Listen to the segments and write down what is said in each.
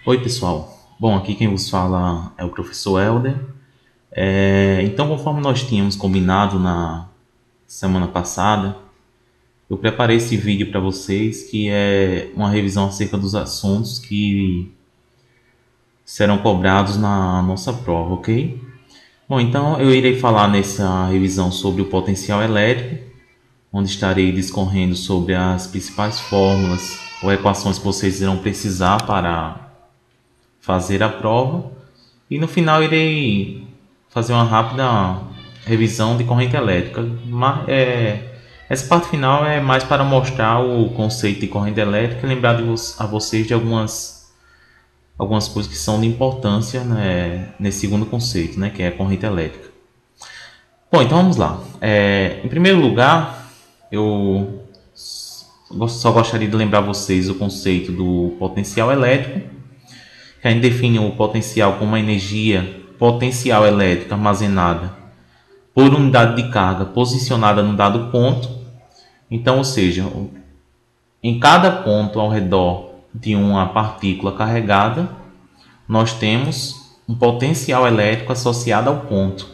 Oi, pessoal. Bom, aqui quem vos fala é o professor Helder. Então, conforme nós tínhamos combinado na semana passada, eu preparei esse vídeo para vocês, que é uma revisão acerca dos assuntos que serão cobrados na nossa prova, ok? Bom, então eu irei falar nessa revisão sobre o potencial elétrico, onde estarei discorrendo sobre as principais fórmulas ou equações que vocês irão precisar para fazer a prova. E no final irei fazer uma rápida revisão de corrente elétrica. Essa parte final é mais para mostrar o conceito de corrente elétrica e lembrar a vocês de algumas coisas que são de importância, né, nesse segundo conceito, né, que é a corrente elétrica. Bom, então vamos lá. Em primeiro lugar, eu só gostaria de lembrar vocês o conceito do potencial elétrico, que a gente define o potencial como uma energia potencial elétrica armazenada por unidade de carga posicionada num dado ponto. Então, ou seja, em cada ponto ao redor de uma partícula carregada, nós temos um potencial elétrico associado ao ponto.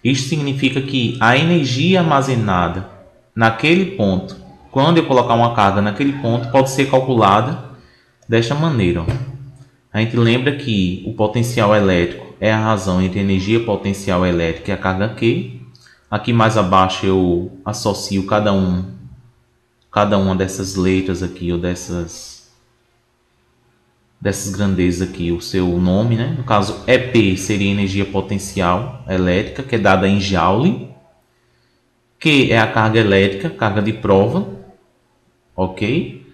Isso significa que a energia armazenada naquele ponto, quando eu colocar uma carga naquele ponto, pode ser calculada desta maneira. A gente lembra que o potencial elétrico é a razão entre a energia potencial elétrica e a carga Q. Aqui mais abaixo eu associo cada uma dessas letras aqui, ou dessas grandezas aqui, o seu nome, né? No caso, EP seria energia potencial elétrica, que é dada em Joule. Q é a carga elétrica, carga de prova, ok?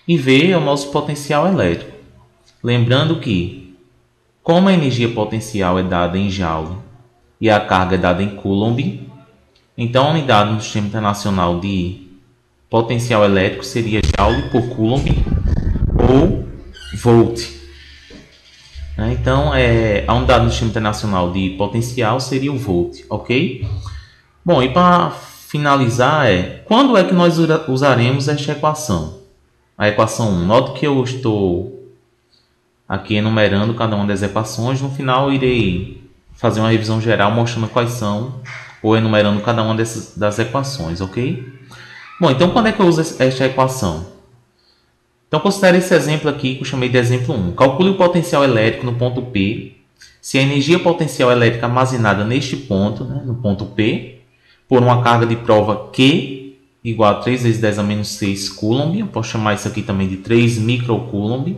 E V é o nosso potencial elétrico. Lembrando que, como a energia potencial é dada em Joule e a carga é dada em Coulomb, então a unidade no Sistema Internacional de potencial elétrico seria Joule por Coulomb ou Volt. Então, a unidade no Sistema Internacional de potencial seria o Volt, ok? Bom, e para finalizar, quando é que nós usaremos esta equação? A equação 1. Note que eu estou aqui enumerando cada uma das equações. No final eu irei fazer uma revisão geral mostrando quais são, ou enumerando cada uma das equações, ok? Bom, então quando é que eu uso esta equação? Então considere esse exemplo aqui que eu chamei de exemplo 1. Calcule o potencial elétrico no ponto P, se a energia potencial elétrica armazenada neste ponto, né, no ponto P, por uma carga de prova Q igual a 3 vezes 10 a menos 6 Coulomb, eu posso chamar isso aqui também de 3 microcoulomb,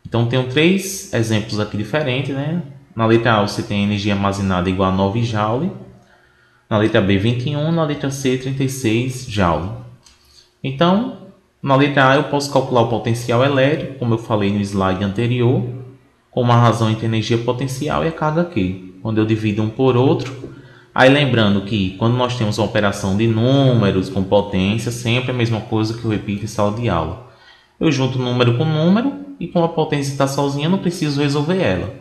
então, tenho três exemplos aqui diferentes, né? Na letra A, você tem energia armazenada igual a 9 Joule. Na letra B, 21. Na letra C, 36 Joule. Então, na letra A, eu posso calcular o potencial elétrico, como eu falei no slide anterior, com uma razão entre a energia potencial e a carga Q. Quando eu divido um por outro, aí lembrando que quando nós temos uma operação de números com potência, sempre a mesma coisa que eu repito em sala de aula. Eu junto número com número, e como a potência está sozinha, não preciso resolver ela.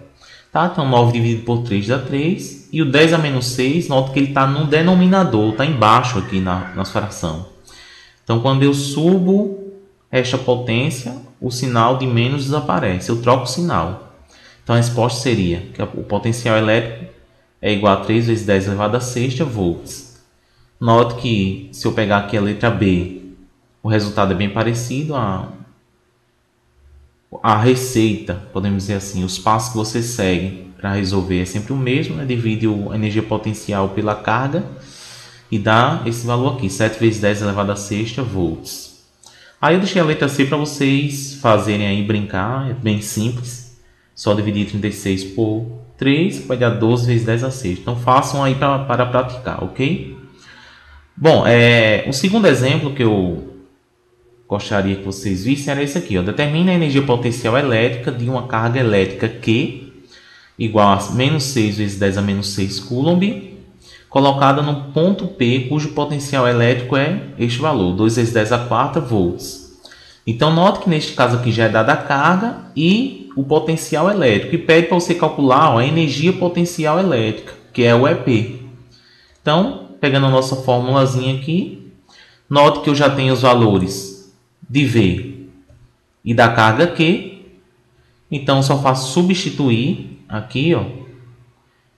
Tá? Então 9 dividido por 3 dá 3. E o 10 a menos 6, noto que ele está no denominador, está embaixo aqui na fração. Então quando eu subo esta potência, o sinal de menos desaparece. Eu troco o sinal. Então a resposta seria que o potencial elétrico é igual a 3 vezes 10 elevado a sexta volts. Note que se eu pegar aqui a letra B, o resultado é bem parecido. A receita, podemos dizer assim, os passos que você segue para resolver é sempre o mesmo, né? Divide a energia potencial pela carga e dá esse valor aqui, 7 vezes 10 elevado a sexta volts. Aí eu deixei a letra C para vocês fazerem aí, brincar, é bem simples. Só dividir 36 por 3, vai dar 12 vezes 10 a sexta. Então façam aí para praticar, ok? Bom, o segundo exemplo que eu gostaria que vocês vissem era esse aqui. Determina a energia potencial elétrica de uma carga elétrica Q igual a menos 6 vezes 10 a menos 6 Coulomb, colocada no ponto P, cujo potencial elétrico é este valor, 2 vezes 10 a quarta volts. Então, note que neste caso aqui já é dada a carga e o potencial elétrico. E pede para você calcular a energia potencial elétrica, que é o EP. Então, pegando a nossa formulazinha aqui, note que eu já tenho os valores de V e da carga Q. Então eu só faço substituir aqui, ó,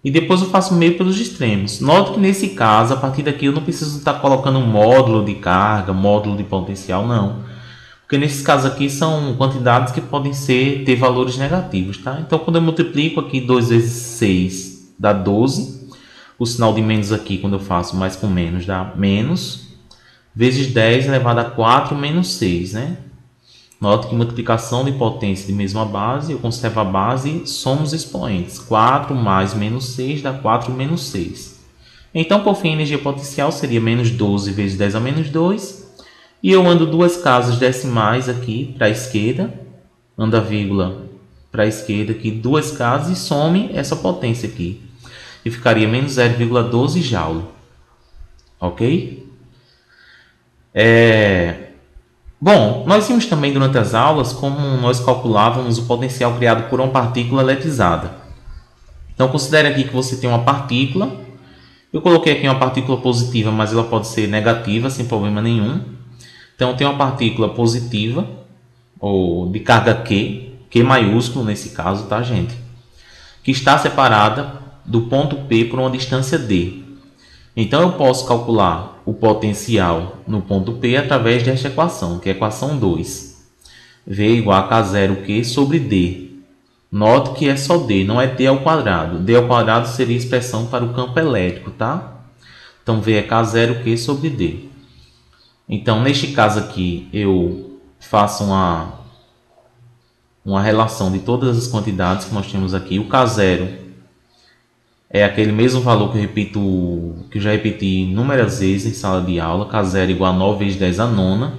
e depois eu faço meio pelos extremos. Note que nesse caso, a partir daqui eu não preciso estar colocando módulo de carga, módulo de potencial, não. Porque nesses casos aqui são quantidades que podem ter valores negativos, tá? Então quando eu multiplico aqui 2 vezes 6 dá 12. O sinal de menos aqui, quando eu faço mais com menos, dá menos. Vezes 10 elevado a 4 menos 6, né? Note que multiplicação de potência de mesma base, eu conservo a base, somo os expoentes. 4 mais menos 6 dá 4 menos 6. Então, por fim, a energia potencial seria menos 12 vezes 10 a menos 2. E eu ando duas casas decimais aqui para a esquerda. Ando a vírgula para a esquerda aqui, duas casas, e some essa potência aqui. E ficaria menos 0,12 Joule. Ok? Bom, nós vimos também durante as aulas como nós calculávamos o potencial criado por uma partícula eletrizada. Então considere aqui que você tem uma partícula. Eu coloquei aqui uma partícula positiva, mas ela pode ser negativa sem problema nenhum. Então tem uma partícula positiva, ou de carga Q maiúsculo nesse caso, tá, gente? Que está separada do ponto P por uma distância D. Então eu posso calcular o potencial no ponto P através desta equação, que é a equação 2. V igual a K0Q sobre D. Note que é só D, não é D ao quadrado. D ao quadrado seria a expressão para o campo elétrico, tá? Então V é K0Q sobre D. Então neste caso aqui eu faço uma relação de todas as quantidades que nós temos aqui. O K0 é aquele mesmo valor que eu já repeti inúmeras vezes em sala de aula. K0 igual a 9 vezes 10 a nona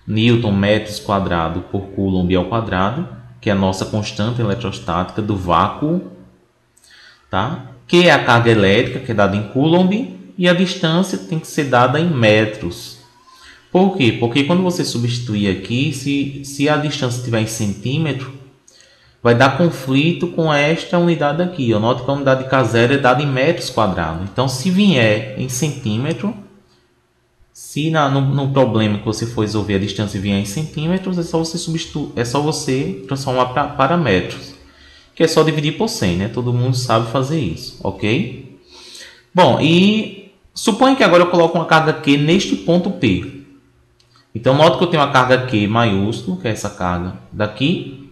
Newton metros quadrado por Coulomb ao quadrado, que é a nossa constante eletrostática do vácuo, tá? Que é a carga elétrica, que é dada em Coulomb, e a distância tem que ser dada em metros. Por quê? Porque quando você substituir aqui, se a distância estiver em centímetro, vai dar conflito com esta unidade aqui. Eu noto que a unidade K0 é dada em metros quadrados. Então, se vier em centímetro, se no problema que você for resolver a distância vier em centímetros, é só você transformar para metros, que é só dividir por 100, né? Todo mundo sabe fazer isso, ok? Bom, e suponha que agora eu coloco uma carga Q neste ponto P. Então, note que eu tenho uma carga Q maiúsculo, que é essa carga daqui,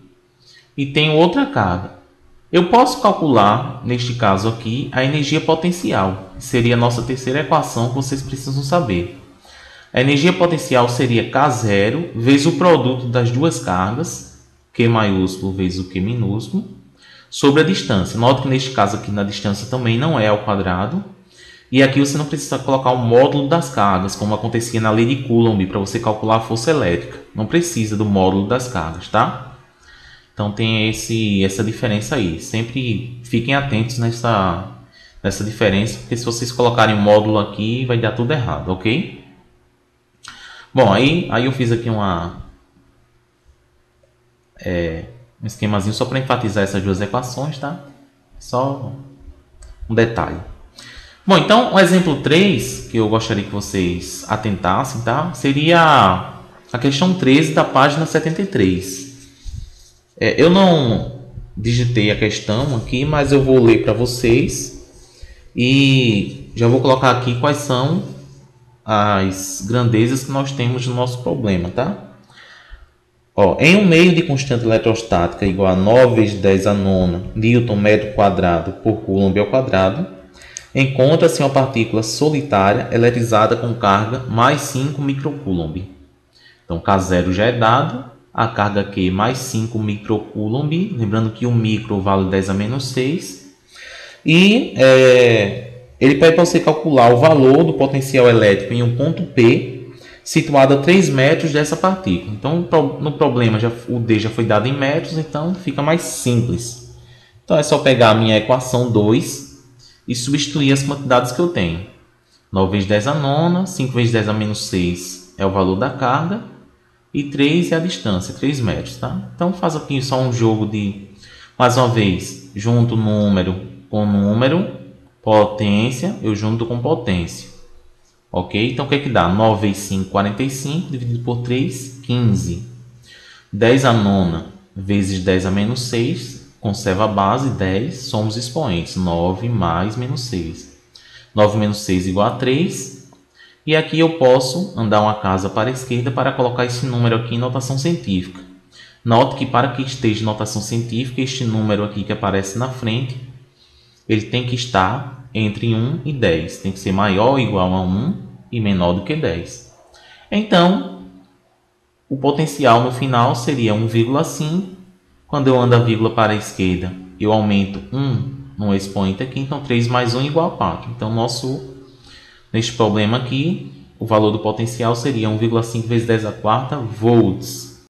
e tenho outra carga. Eu posso calcular, neste caso aqui, a energia potencial, que seria a nossa terceira equação que vocês precisam saber. A energia potencial seria K0 vezes o produto das duas cargas, Q maiúsculo vezes o Q minúsculo, sobre a distância. Note que neste caso aqui na distância também não é ao quadrado. E aqui você não precisa colocar o módulo das cargas, como acontecia na lei de Coulomb, para você calcular a força elétrica. Não precisa do módulo das cargas, tá? Então tem essa diferença aí. Sempre fiquem atentos nessa diferença, porque se vocês colocarem o módulo aqui, vai dar tudo errado, ok? Bom, aí eu fiz aqui um esquemazinho só para enfatizar essas duas equações, tá? Só um detalhe. Bom, então o exemplo 3, que eu gostaria que vocês atentassem, tá? Seria a questão 13 da página 73. Eu não digitei a questão aqui, mas eu vou ler para vocês e já vou colocar aqui quais são as grandezas que nós temos no nosso problema, tá? Em um meio de constante eletrostática igual a 9 vezes 10 a nona Newton metro quadrado por Coulomb ao quadrado, encontra-se uma partícula solitária eletrizada com carga mais 5 microcoulomb. Então, K0 já é dado, a carga Q mais 5 microcoulomb, lembrando que o micro vale 10 a menos 6. E ele pede para você calcular o valor do potencial elétrico em um ponto P, situado a 3 metros dessa partícula. Então, no problema, o D já foi dado em metros, então fica mais simples. Então, é só pegar a minha equação 2 e substituir as quantidades que eu tenho. 9 vezes 10 a nona, 5 vezes 10 a menos 6 é o valor da carga, e 3 é a distância, 3 metros, tá? Então faz aqui só um jogo de, mais uma vez, junto número com número, potência, eu junto com potência. Ok? Então o que é que dá? 9 vezes 5, 45, dividido por 3, 15. 10 a nona vezes 10 a menos 6, conserva a base 10, somos expoentes, 9 mais menos 6. 9 menos 6 igual a 3. E aqui eu posso andar uma casa para a esquerda para colocar esse número aqui em notação científica. Note que para que esteja em notação científica, este número aqui que aparece na frente, ele tem que estar entre 1 e 10. Tem que ser maior ou igual a 1 e menor do que 10. Então, o potencial no final seria 1,5. Quando eu ando a vírgula para a esquerda, eu aumento 1 no expoente aqui. Então, 3 mais 1 igual a 4. Então, neste problema aqui, o valor do potencial seria 1,5 vezes 10 a quarta volts.